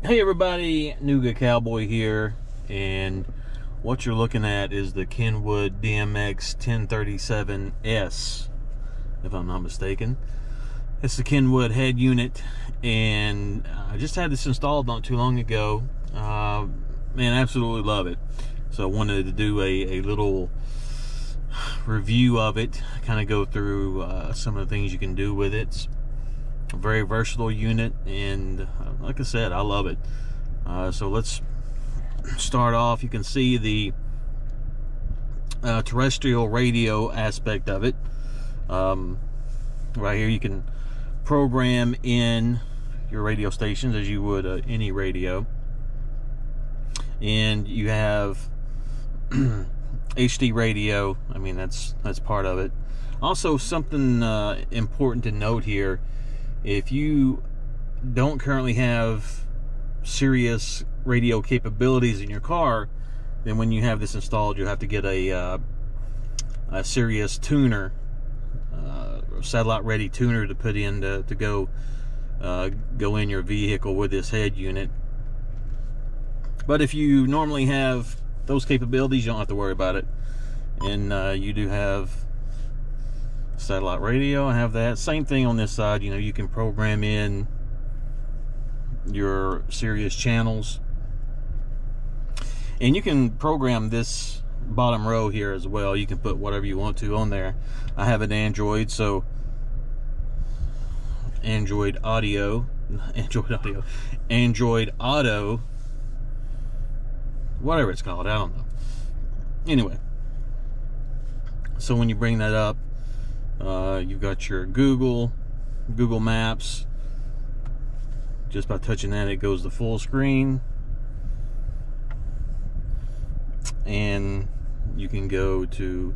Hey everybody, Nuga Cowboy here, and what you're looking at is the Kenwood DMX1037S, if I'm not mistaken. It's the Kenwood head unit, and I just had this installed not too long ago. Man, I absolutely love it. So I wanted to do a little review of it, kind of go through some of the things you can do with it. It's a very versatile unit, and like I said, I love it. So let's start off. You can see the terrestrial radio aspect of it. Right here you can program in your radio stations as you would any radio, and you have HD radio. I mean, that's part of it. Also, something important to note here: if you don't currently have Sirius radio capabilities in your car, then when you have this installed, you'll have to get a Sirius tuner, satellite ready tuner to put in to go in your vehicle with this head unit. But if you normally have those capabilities, you don't have to worry about it. And you do have satellite radio. I have that. Same thing on this side. You know, you can program in your Sirius channels, and you can program this bottom row here as well. You can put whatever you want to on there. I have an Android, so Android Auto, whatever it's called, I don't know. Anyway, so when you bring that up, you've got your Google Maps. Just by touching that, it goes to full screen, and you can go to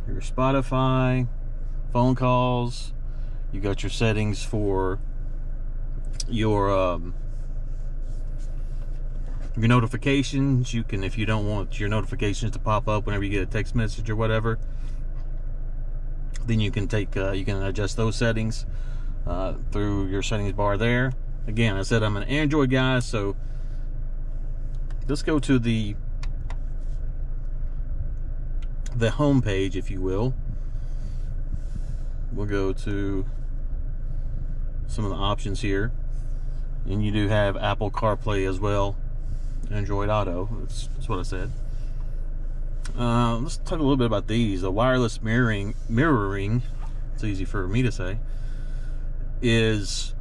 your Spotify, phone calls. You got your settings for your notifications. You can, if you don't want your notifications to pop up whenever you get a text message or whatever, then you can you can adjust those settings through your settings bar there. Again, I said I'm an Android guy, so let's go to the home page, if you will. We'll go to some of the options here, and you do have Apple CarPlay as well, Android Auto. That's what I said. Let's talk a little bit about these. The wireless mirroring, it's easy for me to say, is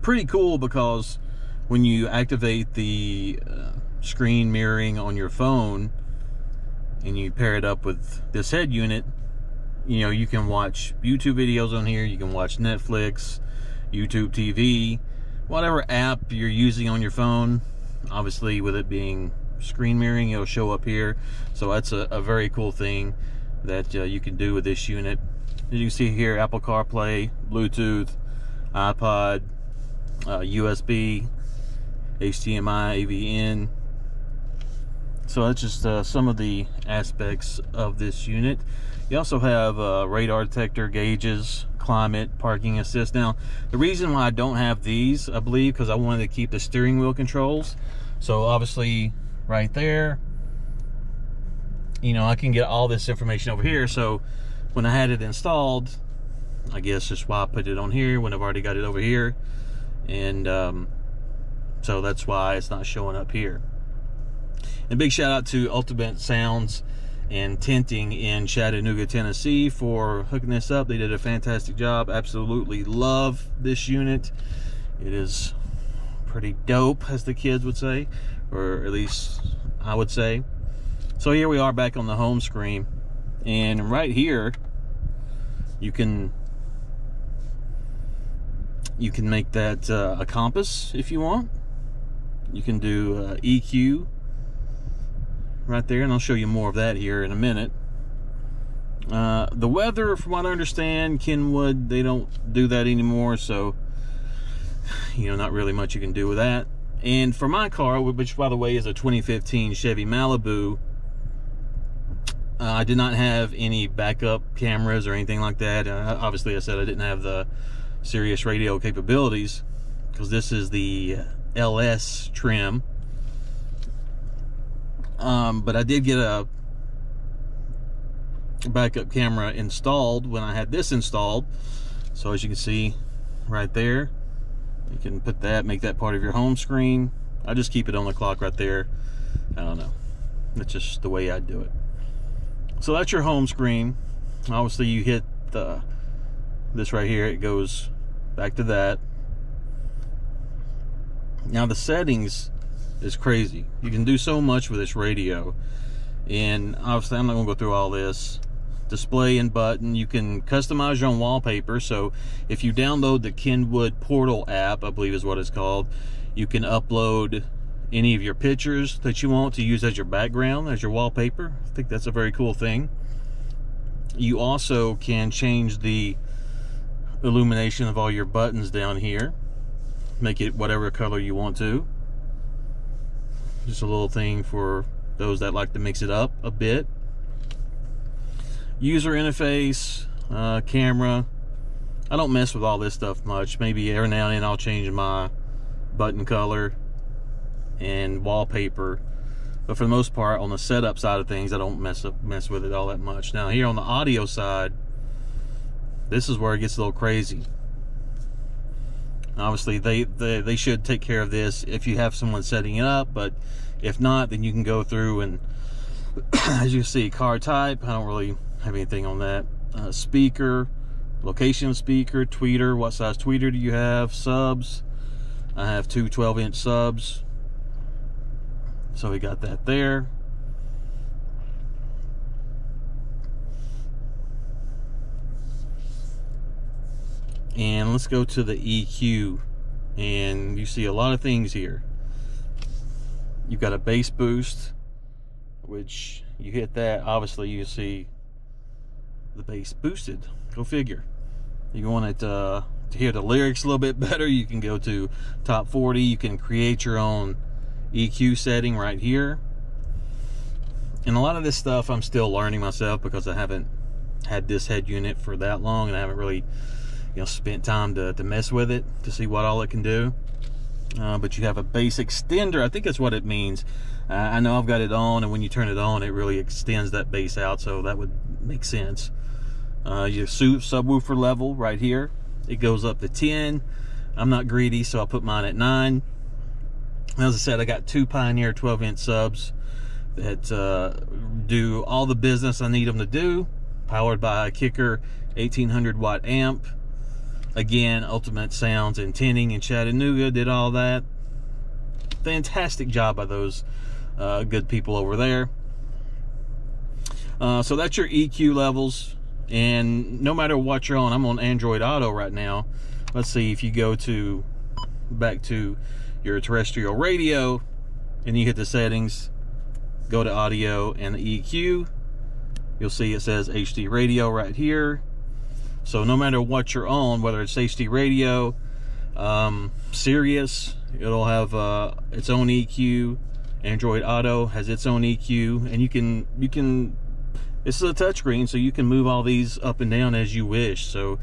pretty cool, because when you activate the screen mirroring on your phone and you pair it up with this head unit, you know, you can watch YouTube videos on here, you can watch Netflix, YouTube TV, whatever app you're using on your phone. Obviously, with it being screen mirroring, it'll show up here. So that's a very cool thing that you can do with this unit. As you can see here, Apple CarPlay, Bluetooth, iPod, USB, HDMI, AVN. So that's just some of the aspects of this unit. You also have radar detector, gauges, climate, parking assist. Now, the reason why I don't have these, I believe, because I wanted to keep the steering wheel controls. So obviously, right there, you know, I can get all this information over here. So when I had it installed, I guess that's why I put it on here when I've already got it over here. And so that's why it's not showing up here. And big shout out to Ultimate Sounds and Tinting in Chattanooga, Tennessee for hooking this up. They did a fantastic job. Absolutely love this unit. It is pretty dope, as the kids would say, or at least I would say. So here we are back on the home screen, and right here you can make that a compass if you want. You can do EQ right there, and I'll show you more of that here in a minute. The weather, from what I understand, Kenwood, they don't do that anymore, so you know, not really much you can do with that. And for my car, which by the way is a 2015 Chevy Malibu, I did not have any backup cameras or anything like that. Obviously, I said I didn't have the Sirius radio capabilities. because this is the LS trim. But I did get a backup camera installed when I had this installed. So as you can see right there, you can put that, make that part of your home screen. I just keep it on the clock right there. I don't know, that's just the way I do it. So that's your home screen. Obviously you hit this right here, it goes back to that. Now the settings is crazy. You can do so much with this radio, and obviously I'm not going to go through all this. Display and button, you can customize your own wallpaper. So if you download the Kenwood Portal app, I believe is what it's called, you can upload any of your pictures that you want to use as your background, as your wallpaper. I think that's a very cool thing. You also can change the illumination of all your buttons down here, make it whatever color you want to. Just a little thing for those that like to mix it up a bit. User interface, camera. I don't mess with all this stuff much. Maybe every now and then I'll change my button color and wallpaper, but for the most part on the setup side of things I don't mess with it all that much. Now here on the audio side, this is where it gets a little crazy. Obviously they should take care of this if you have someone setting it up, but if not, then you can go through and as you see, car type, I don't really have anything on that. Speaker, location of speaker, tweeter, what size tweeter do you have, subs. I have two 12-inch subs, so we got that there. And let's go to the EQ, and you see a lot of things here. You've got a bass boost, which you hit that, obviously you see the bass boosted. Go figure. You want it to hear the lyrics a little bit better, you can go to top 40. You can create your own EQ setting right here. And a lot of this stuff I'm still learning myself because I haven't had this head unit for that long, and I haven't really, you know, spent time to mess with it to see what all it can do. But you have a bass extender, I think that's what it means. I know I've got it on, and when you turn it on it really extends that bass out, so that would make sense. Your subwoofer level right here, it goes up to 10. I'm not greedy, so I'll put mine at 9. As I said, I got two Pioneer 12-inch subs that do all the business I need them to do, powered by a Kicker 1800 watt amp. Again, Ultimate Sounds and Tinning in Chattanooga did all that. Fantastic job by those good people over there. So that's your EQ levels, and no matter what you're on, I'm on Android Auto right now. Let's see, if you go to back to your terrestrial radio and you hit the settings, go to audio and the EQ, you'll see it says HD radio right here. So no matter what you're on, whether it's HD radio, Sirius, it'll have its own EQ. Android Auto has its own EQ, and you can this is a touchscreen, so you can move all these up and down as you wish. So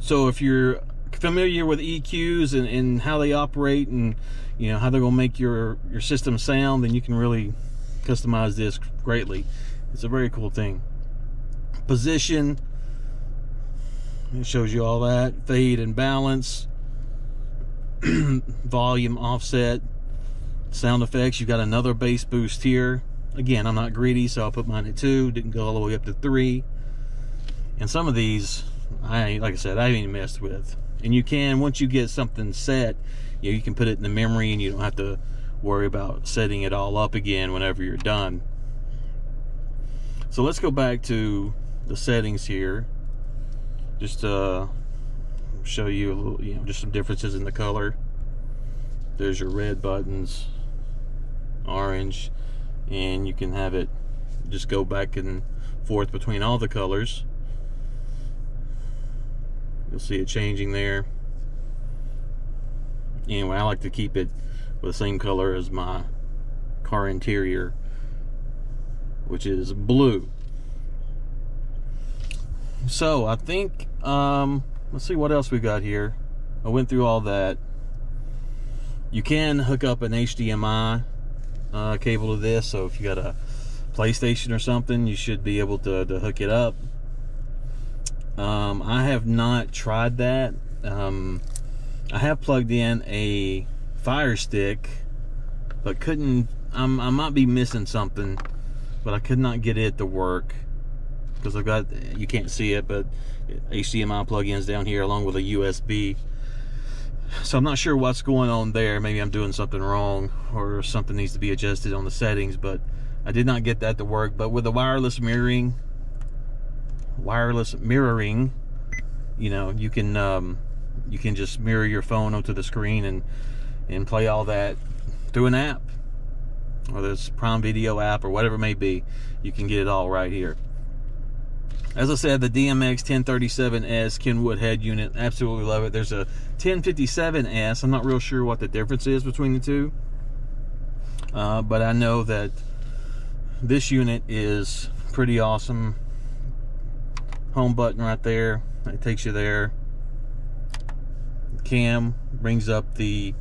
if you're familiar with EQs and how they operate, and you know how they're gonna make your system sound, then you can really customize this greatly. It's a very cool thing. Position, it shows you all that. Fade and balance, volume, offset, sound effects. You got another bass boost here. Again, I'm not greedy, so I'll put mine at 2. Didn't go all the way up to 3. And some of these, like I said, I haven't even messed with. And you can, once you get something set, you know, you can put it in the memory, and you don't have to worry about setting it all up again whenever you're done. So let's go back to the settings here, just to show you a little, you know, just some differences in the color. There's your red buttons, orange, and you can have it just go back and forth between all the colors. You'll see it changing there. Anyway, I like to keep it with the same color as my car interior, which is blue. So I think let's see what else we got here. I went through all that. You can hook up an HDMI cable to this, so if you got a PlayStation or something, you should be able to hook it up. I have not tried that. I have plugged in a Fire Stick, but couldn't. I might be missing something, but I could not get it to work because I've got, you can't see it, but HDMI plug-ins down here along with a USB. So I'm not sure what's going on there. Maybe I'm doing something wrong or something needs to be adjusted on the settings, but I did not get that to work. But with the wireless mirroring, you know, you can just mirror your phone onto the screen and play all that through an app, or this Prime Video app or whatever it may be. You can get it all right here. As I said, the DMX1037S Kenwood head unit, absolutely love it. There's a 1057S. I'm not real sure what the difference is between the two, but I know that this unit is pretty awesome. Home button right there, it takes you there. Cam brings up the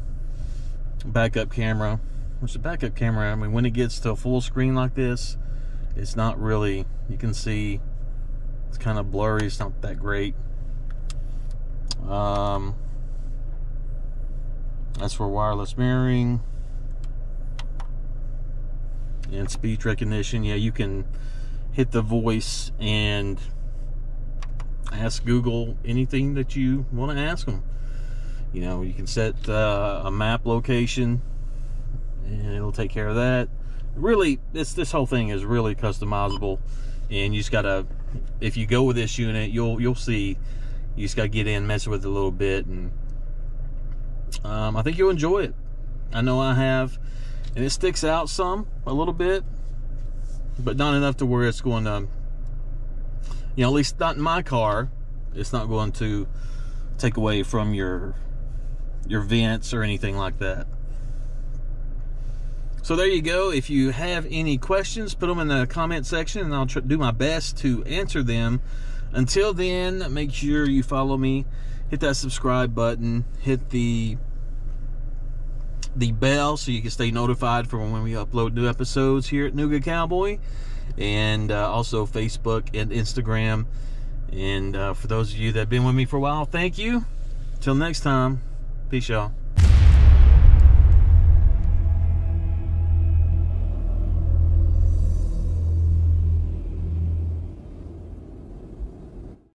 backup camera. Which the backup camera, I mean, when it gets to a full screen like this, it's not really, you can see it's kind of blurry, it's not that great. That's for wireless mirroring and speech recognition. Yeah, you can hit the voice and ask Google anything that you want to ask them. You know, you can set a map location and it'll take care of that. Really, this whole thing is really customizable, and you just gotta, if you go with this unit, you'll see, you just gotta get in, mess with it a little bit, and I think you'll enjoy it. I know I have, and it sticks out a little bit, but not enough to where it's going to, you know, at least not in my car, it's not going to take away from your vents or anything like that. So there you go. If you have any questions, put them in the comment section and I'll do my best to answer them. Until then, make sure you follow me, hit that subscribe button, hit the bell so you can stay notified for when we upload new episodes here at Nougat Cowboy, and also Facebook and Instagram. And for those of you that have been with me for a while, thank you. Till next time, peace, y'all.